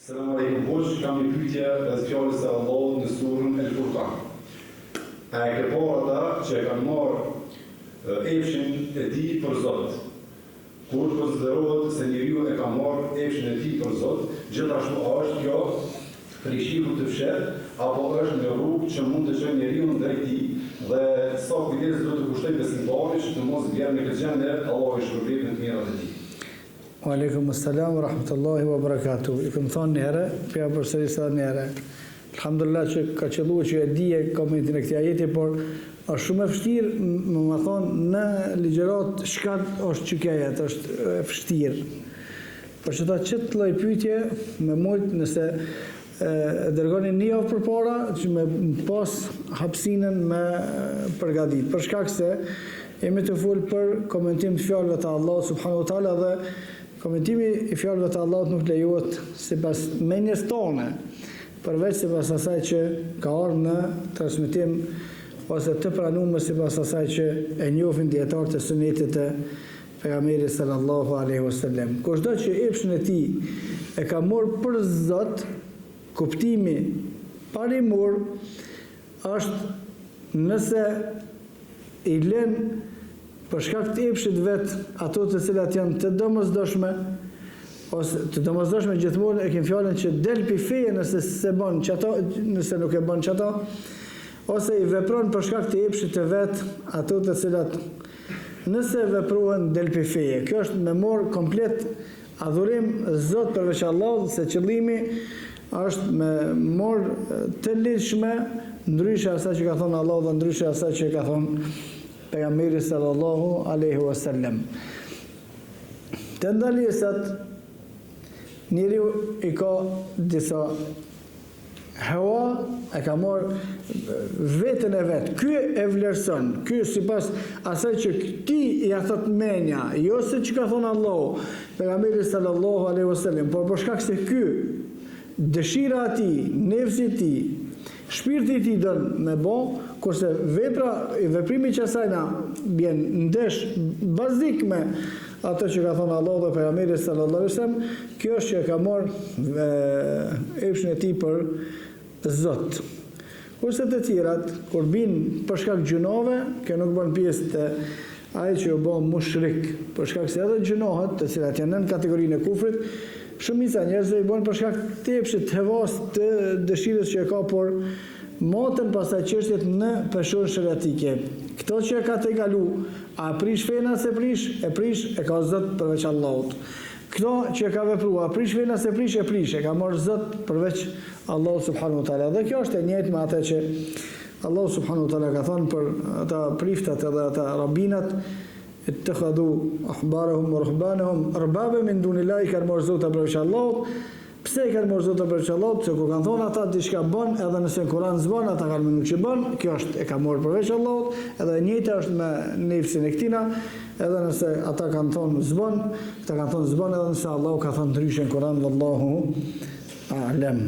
Selam aleikum, hoq kam një pyetje rreth fjalës së Allahut në surën El-Furqan. A e ke parë ata që e kanë marrë efshin e tij për Zot? Kur konsiderohet se njeriu e ka marrë efshin e tij për Zot, gjithashtu është kjo prishiku të fshet apo është një rrugë që mund të çojë njeriu drejt tij dhe sa kujdes do të kushtoj besimtarit që të mos vjen në këtë gjendje, Allahu i shpërblet në të mirat e tij. Wa alaikum assalam wa rahmatullahi wa barakatuh. I kam thonë një herë, pja përsëri sa një herë. Alhamdulillah që ka qelluar që e dije komentin e këtij ajeti, por është shumë e vështirë më thonë në ligjërat shkat është që kjo ajet është e vështirë. Për që ta qëtë lloj pyetje me mujt nëse dërgoni një javë përpara që me pas hapësinën me përgatit. Për shkak se jemi të fol për komentim të fjalëve të Allahut subhanahu wa taala dhe komentimi i fjalëve të Allahut nuk lejohet sipas menjes tone, përveç sipas asaj që ka ardhur në transmetim ose të pranuar sipas asaj që e njohin dietarët e sunetit të pejgamberit sallallahu alaihi wasallam. Kushdo që efshin e tij e ka marrë për Zot, kuptimi parimur është nëse i lën për shkak të epshit vet ato të cilat janë të domosdoshme ose të domosdoshme gjithmonë e kemi fjalën që del pi feje nëse se bën çato, nëse nuk e bën çato, ose i vepron për shkak të epshit të vet ato të cilat nëse veprohen del pi feje. Kjo është me marr komplet adhurim Zot përveç Allahut, se qëllimi është me marr të lidhshme ndryshe asaj që ka thonë Allahu dhe ndryshe asaj që ka thonë pejgamberi sallallahu alaihi wasallam. Të ndalesat njeriu i ka disa hawa, e ka marrë vetën e vet. Ky e vlerëson, ky sipas asaj që ti ja thot menja, jo se që ka thonë Allahu, pejgamberi sallallahu alaihi wasallam, por për shkak se ky dëshira e tij, nefsi i tij, shpirti i tij don me bë, kurse veprimi që asajna bjen ndesh bazik me ato që ka thonë Allahu dhe pejgamberi sallallahu alaihi wasallam, kjo është që ka marrë efshin e tij për Zot. Kurse të tjerat, kur bin për shkak gjunove, kjo nuk bën pjesë të ai që u bë mushrik, për shkak se edhe gjunohet, të cilat janë në kategorinë e kufrit, shumica njerëzve i bën për shkak të epshit, të hevas, të dëshirës që e ka por motën pasaj çështjet në peshon shëratike. Këto që e ka të galu, a prish fena se prish, e ka Zot përveç Allahut. Këto që e ka veprua, a prish fena se prish, e ka marrë Zot përveç Allahut subhanahu wa taala. Dhe kjo është e njëjtë me atë që Allahu subhanahu wa taala ka thënë për ata priftat edhe ata rabinat, ittakhadhu ahbarahum wa ruhbanahum arbaba min dunillahi, kanë marrë Zot përveç Allahut. Pse kanë marrë Zot përveç Allahut? Se kur kanë thonë ata diçka bën, edhe nëse në Kur'an s'bën, ata kanë menduar që bën, kjo është e ka marrë përveç Allahut, edhe e njëjta është me nefsin e këtina, edhe nëse ata kanë thonë s'bën, ata kanë thonë s'bën, edhe nëse Allahu ka thënë ndryshe në Kur'an, wallahu a'lam.